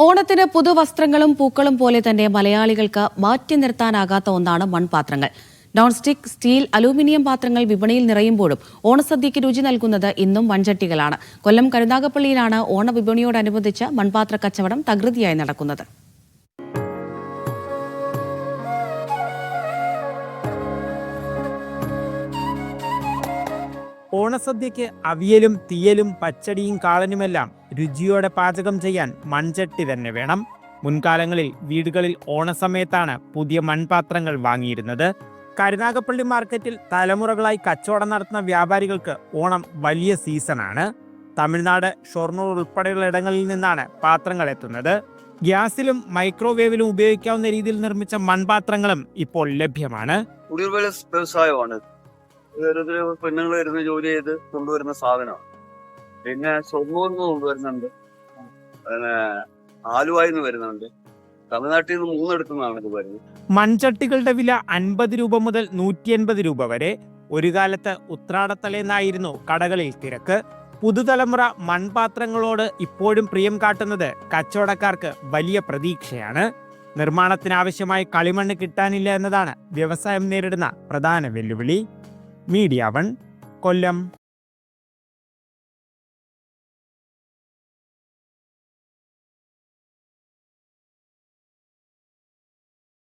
ഓണത്തിന് പുതുവസ്ത്രങ്ങളും പൂക്കളും പോലെ തന്നെ മലയാളികൾക്ക് മാറ്റി നിർത്താനാകാത്ത ഒന്നാണ് മൺപാത്രങ്ങൾ. നോൺ സ്റ്റിക്, സ്റ്റീൽ, അലൂമിനിയം പാത്രങ്ങൾ വിപണിയിൽ നിറയുമ്പോഴും ഓണസദ്യയ്ക്ക് രുചി നൽകുന്നത് ഇന്നും മൺചട്ടികളാണ്. കൊല്ലം കരുനാഗപ്പള്ളിയിലാണ് ഓണവിപണിയോടനുബന്ധിച്ച് മൺപാത്ര കച്ചവടം തകൃതിയായി നടക്കുന്നത്. ഓണസദ്യയ്ക്ക് അവിയലും തീയലും പച്ചടിയും കാളനുമെല്ലാം രുചിയോടെ പാചകം ചെയ്യാൻ മൺചട്ടി തന്നെ വേണം. മുൻകാലങ്ങളിൽ വീടുകളിൽ ഓണസമയത്താണ് പുതിയ മൺപാത്രങ്ങൾ വാങ്ങിയിരുന്നത്. കരുനാഗപ്പള്ളി മാർക്കറ്റിൽ തലമുറകളായി കച്ചവടം നടത്തുന്ന വ്യാപാരികൾക്ക് ഓണം വലിയ സീസണാണ്. തമിഴ്നാട്, ഷൊർണൂർ ഉൾപ്പെടെയുള്ള ഇടങ്ങളിൽ നിന്നാണ് പാത്രങ്ങൾ എത്തുന്നത്. ഗ്യാസിലും മൈക്രോവേവിലും ഉപയോഗിക്കാവുന്ന രീതിയിൽ നിർമ്മിച്ച മൺപാത്രങ്ങളും ഇപ്പോൾ ലഭ്യമാണ്. വ്യവസായമാണ്. പെണ്ണുങ്ങൾ വരുന്ന ജോലി ചെയ്ത് കൊണ്ടുവരുന്ന സാധനമാണ്. പിന്നെ ഷൊർണൂരിൽ നിന്ന് കൊണ്ടുവരുന്നുണ്ട്, പിന്നെ ആലുവായിൽ നിന്ന് വരുന്നുണ്ട്, തമിഴ്നാട്ടിൽ നിന്ന് 3 നിന്നാണ് ഇത് വരുന്നത്. മൺചട്ടികളുടെ വില 50 രൂപ മുതൽ 180 രൂപ വരെ. ഒരു കാലത്ത് ഉത്രാടത്തലേന്നായിരുന്നു കടകളിൽ തിരക്ക്. പുതുതലമുറ മൺപാത്രങ്ങളോട് ഇപ്പോഴും പ്രിയം കാട്ടുന്നത് കച്ചവടക്കാർക്ക് വലിയ പ്രതീക്ഷയാണ്. നിർമ്മാണത്തിനാവശ്യമായ കളിമണ്ണ് കിട്ടാനില്ല എന്നതാണ് വ്യവസായം നേരിടുന്ന പ്രധാന വെല്ലുവിളി. മീഡിയ 1, കൊല്ലം.